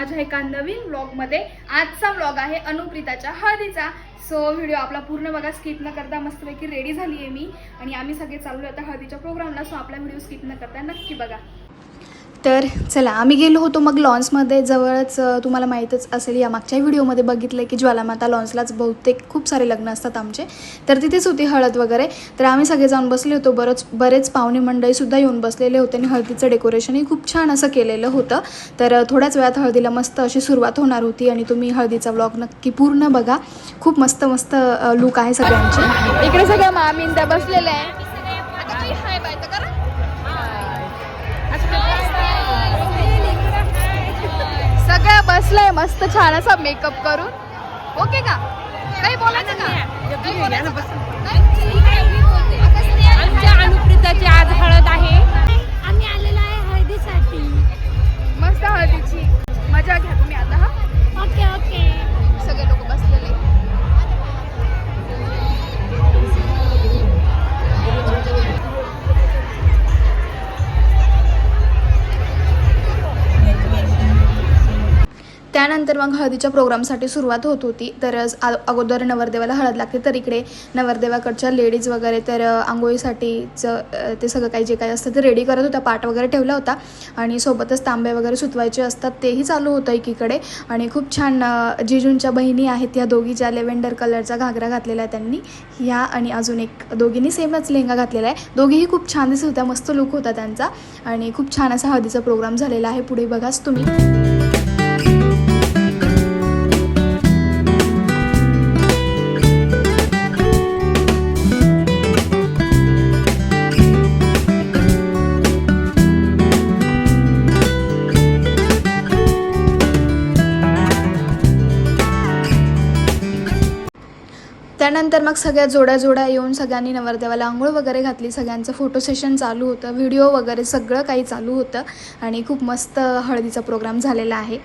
माझ्या एका नवीन व्लॉगमध्ये। आजचा व्लॉग आहे अनुप्रिताच्या हळदीचा। सो व्हिडिओ आपला पूर्ण बघा, स्किप न करता। मस्तपैकी रेडी झाली आहे मी आणि आम्ही सगळे चाललो आता हळदीच्या प्रोग्रामला। सो आपला व्हिडिओ स्किप न करता नक्की बघा। तर चला, आम्ही गेलो होतो मग लॉन्समध्ये। जवळच तुम्हाला माहीतच असेल, या मागच्या व्हिडिओमध्ये बघितलं की ज्वालामाता लॉन्सलाच बहुतेक खूप सारे लग्न असतात आमचे, तर तिथेच होती हळद वगैरे। तर आम्ही सगळे जाऊन बसले होतो, बरेच पाहुणे मंडळीसुद्धा येऊन बसलेले होते आणि हळदीचं डेकोरेशनही खूप छान असं केलेलं होतं। तर थोड्याच वेळात हळदीला मस्त अशी सुरुवात होणार होती आणि तुम्ही हळदीचा व्लॉग नक्की पूर्ण बघा। खूप मस्त मस्त लुक आहे सगळ्यांचे। इकडे सगळ्या मामीन त्या बसलेल्या आहे। सगळ्या बसलाय मस्त छान असा मेकअप करून। ओके का? काही बोलायचं का? आमच्या अनुप्रिताची आज हळद आहे। आम्ही आलेलो आहे हळदीसाठी। मस्त हळदीची मजा घ्या तुम्ही आता। हा ओके ओके। सगळे लोक बसलेले। त्यानंतर मग हळदीच्या प्रोग्रामसाठी सुरुवात होत होती। तर अगोदर नवरदेवाला हळद लागते, तर इकडे नवरदेवाकडच्या लेडीज वगैरे तर आंघोळीसाठीचं ते सगळं काही जे काही असतं ते रेडी करत होता। पाट वगैरे ठेवला होता आणि सोबतच तांबे वगैरे सुतवायचे असतात तेही चालू होतं एकीकडे। आणि खूप छान जिजूंच्या बहिणी आहेत या दोघी, ज्या लेव्हेंडर कलरचा घागरा घातलेला आहे त्यांनी, ह्या आणि अजून एक दोघींनी सेमच लेहंगा घातलेला आहे। दोघीही खूप छान दिसत होत्या, मस्त लुक होता त्यांचा आणि खूप छान असा हळदीचा प्रोग्राम झालेला आहे। पुढे बघाच तुम्ही। त्यानंतर मग सगळ्या जोड्या येऊन सगळ्यांनी नवरदेवाला आंघोळ वगैरे घातली। सगळ्यांचं फोटो सेशन चालू होतं, व्हिडिओ वगैरे सगळं काही चालू होतं आणि खूप मस्त हळदीचा प्रोग्राम झालेला आहे।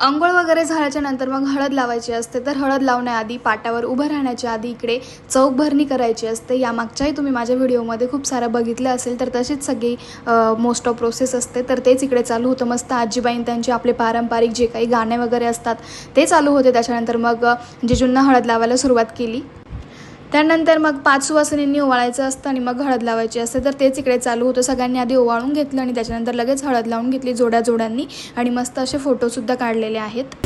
अंघोळ वगैरे झाल्याच्या नंतर मग हळद लावायची असते। तर हळद लावण्याआधी पाटावर उभं राहण्याच्या आधी इकडे चौक भरणी करायची असते। या मागच्याही तुम्ही माझ्या व्हिडिओमध्ये खूप सारं बघितलं असेल, तर तशीच सगळी मोस्ट ऑफ प्रोसेस असते। तर तेच इकडे चालू होतं। मस्त आजीबाईन त्यांचे आपले पारंपरिक जे काही गाणे वगैरे असतात ते चालू होते। त्याच्यानंतर मग जिजूंना हळद लावायला सुरुवात केली। त्यानंतर मग 5 सुवासिनींनी ओवाळायचं असतं आणि मग हळद लावायची असते। तर तेच इकडे चालू होतं। सगळ्यांनी आधी ओवाळून घेतलं आणि त्याच्यानंतर लगेच हळद लावून घेतली जोड्यांनी आणि मस्त असे फोटोसुद्धा काढलेले आहेत।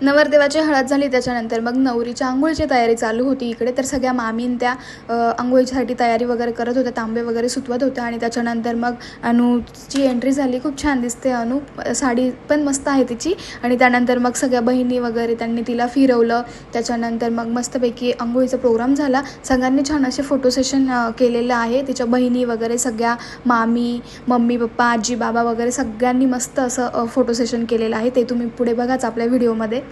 नवरदेवाची हळद झाली त्याच्यानंतर मग नवरीच्या आंघोळीची तयारी चालू होती इकडे. तर सगळ्या मामीन त्या आंघोळीसाठी तयारी वगैरे करत होत्या, तांबे वगैरे सुतवत होत्या. आणि त्याच्यानंतर मग अनुची एंट्री झाली. खूप छान दिसते अनु, साडी पण मस्त आहे तिची. आणि त्यानंतर मग सगळ्या बहिणी वगैरे त्यांनी तिला फिरवलं. त्याच्यानंतर मग मस्तपैकी आंघोळीचा प्रोग्राम झाला. सगळ्यांनी छान असे फोटो सेशन केलेलं आहे. तिच्या बहिणी वगैरे सगळ्या, मामी, मम्मी पप्पा, आजी बाबा वगैरे सगळ्यांनी मस्त असं फोटो सेशन केलेलं आहे. ते तुम्ही पुढे बघाच आपल्या व्हिडिओमध्ये.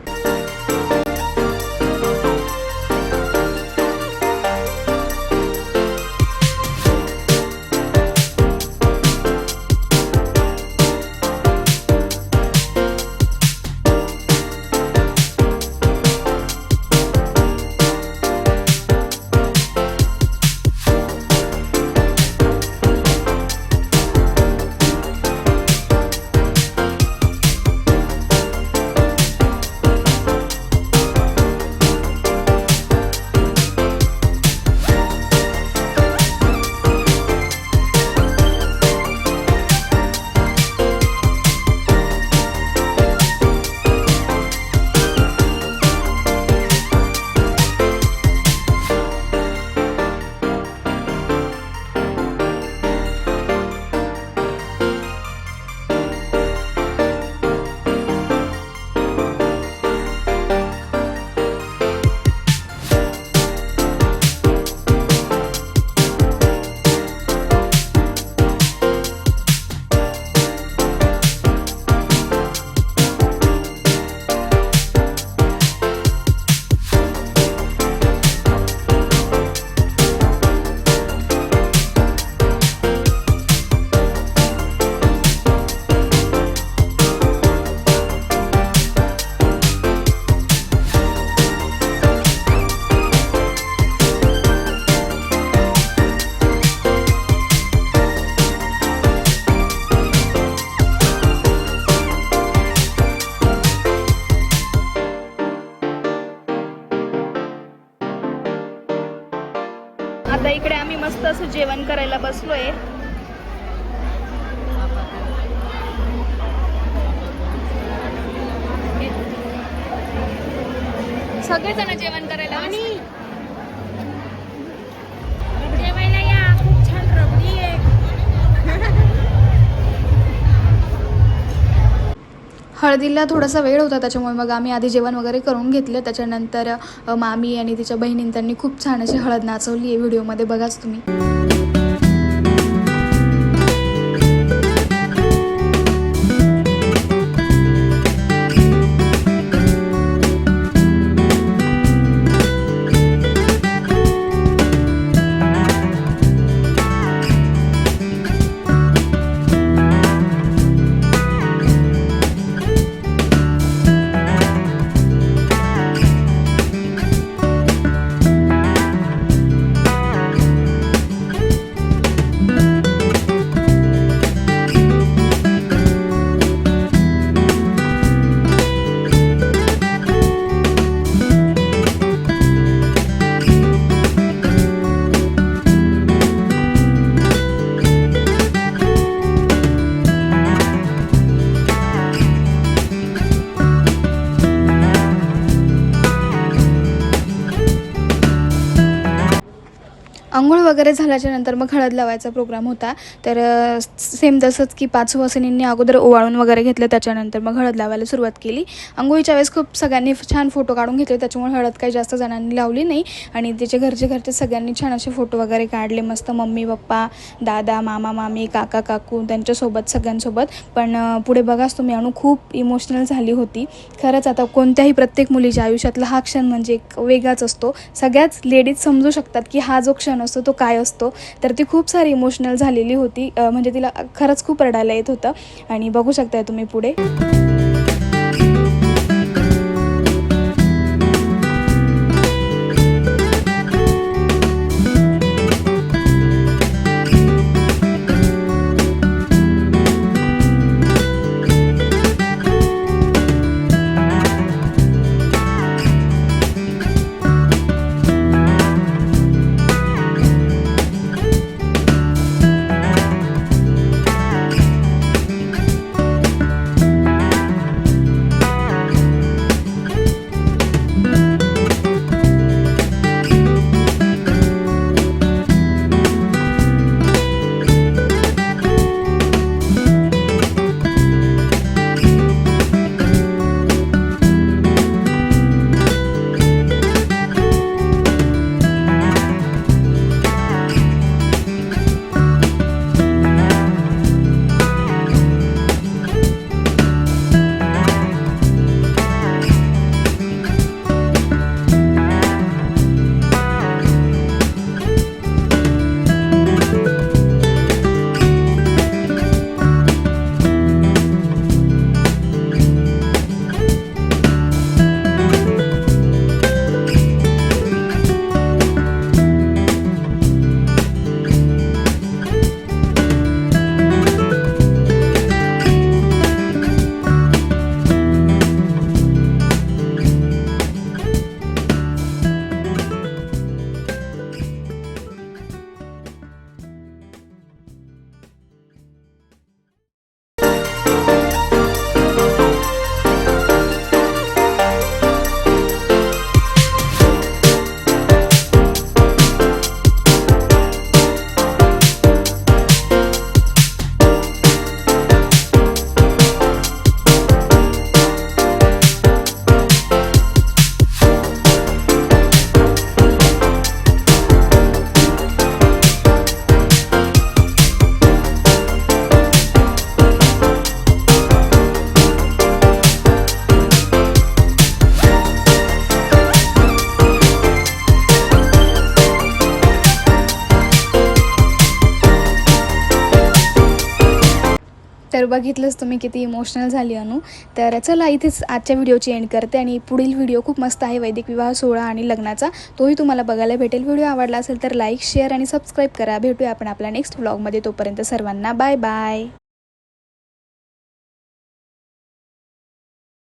आता इकडे आम्ही मस्त असं जेवण करायला बसलोय. सगळेजण जेवण करायला आणि जेवायला या, खूप छान रबडी आहे. हळदीला थोडासा वेळ होता त्याच्यामुळे मग आम्ही आधी जेवण वगैरे करून घेतलं. त्याच्यानंतर मामी आणि तिच्या बहिणींनी त्यांनी खूप छान अशी हळद नाचवली आहे. व्हिडिओमध्ये बघाच तुम्ही. अंघोळ वगैरे झाल्याच्यानंतर मग हळद लावायचा प्रोग्राम होता. तर सेम तसंच की 5 सुवासिनींनी अगोदर ओवाळून वगैरे घेतलं, त्याच्यानंतर मग हळद लावायला सुरुवात केली. अंघोळीच्या वेळेस खूप सगळ्यांनी छान फोटो काढून घेतले, त्याच्यामुळे हळद काही जास्त जणांनी लावली नाही. आणि त्याच्या घरचे सगळ्यांनी छान असे फोटो वगैरे काढले मस्त. मम्मी पप्पा, दादा, मामा मामी, काका काकू त्यांच्यासोबत सगळ्यांसोबत. पण पुढे बघाच तुम्ही, अनु खूप इमोशनल झाली होती. खरंच आता कोणत्याही प्रत्येक मुलीच्या आयुष्यातला हा क्षण म्हणजे एक वेगळाच असतो. सगळ्याच लेडीज समजू शकतात की हा जो क्षण असतो तो काय असतो. तर ती खूप सारी इमोशनल झालेली होती. म्हणजे तिला खरंच खूप रडायला येत होतं. आणि बघू शकताय तुम्ही पुढे. तर बघितलंच तुम्ही किती इमोशनल झाली अनु. तर चला इथेच आजच्या व्हिडिओची एंड करते आणि पुढील व्हिडिओ खूप मस्त आहे वैदिक विवाह सोहळा आणि लग्नाचा, तोही तुम्हाला बघायला भेटेल. व्हिडिओ आवडला असेल तर लाईक शेअर आणि सबस्क्राईब करा. भेटूया आपण आपल्या नेक्स्ट व्लॉगमध्ये. तोपर्यंत सर्वांना बाय बाय.